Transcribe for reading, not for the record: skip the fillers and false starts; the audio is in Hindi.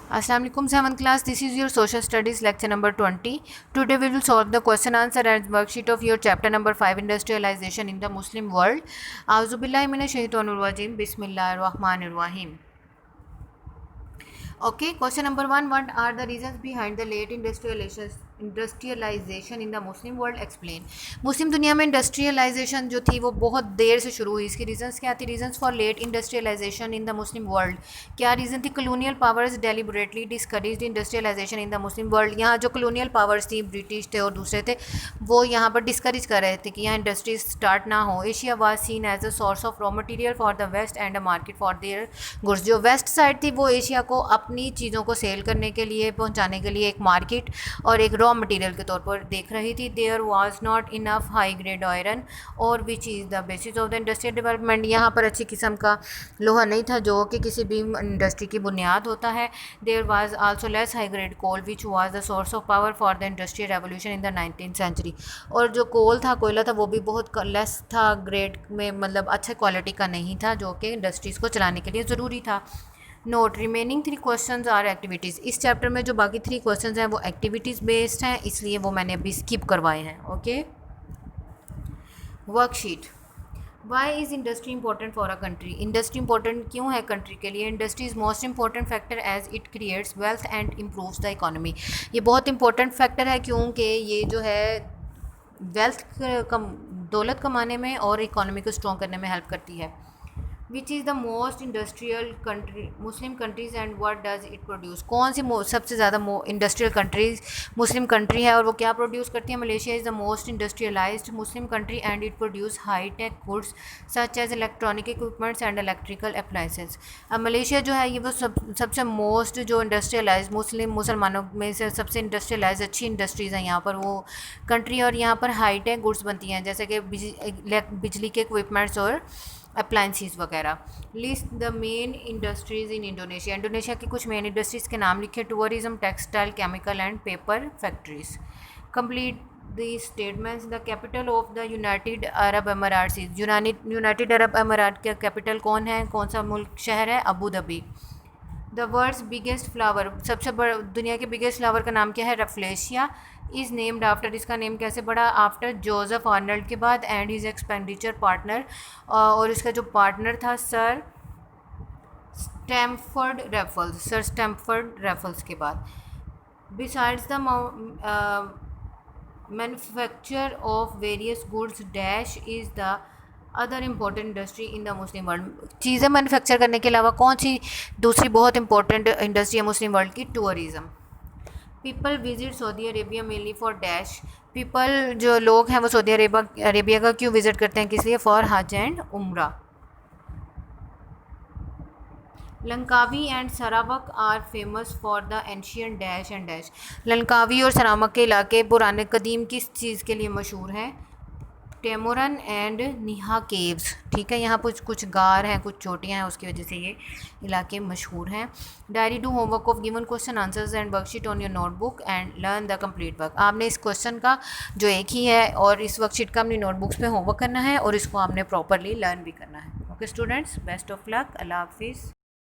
Assalamu alaikum 7th class. This is your social studies lecture number 20. Today we will solve the question answer and worksheet of your chapter number 5 industrialization in the Muslim world. A'udhu billahi minash shaitanir rajim. Bismillahir rahmanir rahim. Okay, question number 1. What are the reasons behind the late industrialisation in the Muslim world explain. Muslim दुनिया में इंडस्ट्रियलाइजेशन जो थी वो बहुत देर से शुरू हुई। इसकी रीजंस क्या थी? Reasons for late industrialisation in the Muslim world. क्या रीज़न थी? Colonial powers deliberately discouraged industrialisation in the Muslim world. यहाँ जो कॉलोनियल पावर्स थी, ब्रिटिश थे और दूसरे थे, वो यहाँ पर डिस्करेज कर रहे थे कि यहाँ इंडस्ट्रीज स्टार्ट ना हो। Asia was seen as a source of raw material for the West and a market for their goods. जो वेस्ट साइड थी वो एशिया को अपनी चीज़ों को सेल करने के लिए, पहुँचाने के लिए एक मार्केट और एक रॉ मटेरियल के तौर पर देख रही थी। There was not enough high grade iron और which is the basis of the industrial development. यहाँ पर अच्छी किस्म का लोहा नहीं था जो कि किसी भी इंडस्ट्री की बुनियाद होता है। There was also less high grade coal which was the source of power for the industrial revolution in the 19th century. और जो कोल था, कोयला था, वो भी बहुत लेस था ग्रेड में, मतलब अच्छे क्वालिटी का नहीं था जो कि इंडस्ट्रीज़ को चलाने के लिए ज़रूरी था। Not remaining 3 questions are activities. इस चैप्टर में जो बाकी 3 क्वेश्चंस हैं वो एक्टिविटीज़ बेस्ड हैं, इसलिए वो मैंने अभी स्किप करवाए हैं। Okay, worksheet. Why is industry important for a country. Industry important क्यों है कंट्री के लिए? Industry is most important factor as it creates wealth and improves the economy. ये बहुत इंपॉर्टेंट फैक्टर है क्योंकि ये जो है वेल्थ दौलत कमाने में और इकोनॉमी को स्ट्रॉन्ग करने में हेल्प करती है। विच is the most industrial country Muslim countries and what does it produce. कौन सी सबसे ज़्यादा इंडस्ट्रियल कंट्रीज मुस्लिम कंट्री है और वो क्या प्रोड्यूस करती है? Malaysia is the most industrialised Muslim country and it produce high tech goods such as electronic equipments and electrical appliances. अब मलेशिया जो है ये वो सबसे मोस्ट जो इंडस्ट्रियलाइज मुसलमानों में से सबसे इंडस्ट्रियलाइज अच्छी इंडस्ट्रीज़ हैं यहाँ पर वो कंट्री, और यहाँ पर हाई टेक गुड्स बनती हैं जैसे कि बिजली के इक्विपमेंट्स और अप्लाइंसेस वगैरह। List the main industries in Indonesia. Indonesia की कुछ मेन इंडस्ट्रीज़ के नाम लिखे। Tourism, textile, chemical and paper factories. Complete the statements. The capital of the United Arab अमीरात इज। यूनाइटेड अरब अमीरात का कैपिटल कौन है? कौन सा मुल्क शहर है? Abu Dhabi. The world's biggest flower. सबसे बड़ा दुनिया के बिगेस्ट फ्लावर का नाम क्या है? रफ्लेशिया। Is named after. इसका नेम कैसे पड़ा? आफ्टर जोसेफ आर्नल्ड के बाद एंड हिज एक्सपेंडिचर पार्टनर, और इसका जो पार्टनर था sir Stamford Raffles, sir Stamford Raffles के बाद। Besides the manufacture of various goods dash is the other important industry in the Muslim world. चीज़ें मैन्युफैक्चर करने के अलावा कौन सी दूसरी बहुत इंपॉर्टेंट इंडस्ट्री है मुस्लिम वर्ल्ड की? Tourism. People visit Saudi Arabia mainly for dash. People जो लोग हैं वो सऊदी अरेबिया का क्यों विज़िट करते हैं? किस लिए? फॉर हज एंड उम्रा। Langkawi and Sarawak are famous for the ancient dash and dash. Langkawi और सरावक के इलाके पुराने कदीम किस चीज़ के लिए मशहूर हैं? टेमोरन एंड निहा केव्स। ठीक है, यहाँ कुछ गार हैं, कुछ चोटियाँ हैं, उसकी वजह से ये इलाके मशहूर हैं। Diary do homework of given question answers and worksheet on your notebook and learn the complete work. आपने इस क्वेश्चन का जो एक ही है और इस वर्कशीट का अपनी नोटबुक्स पे होमवर्क करना है और इसको आपने प्रॉपरली लर्न भी करना है। Okay students, best of luck. अल्लाह हाफिज़।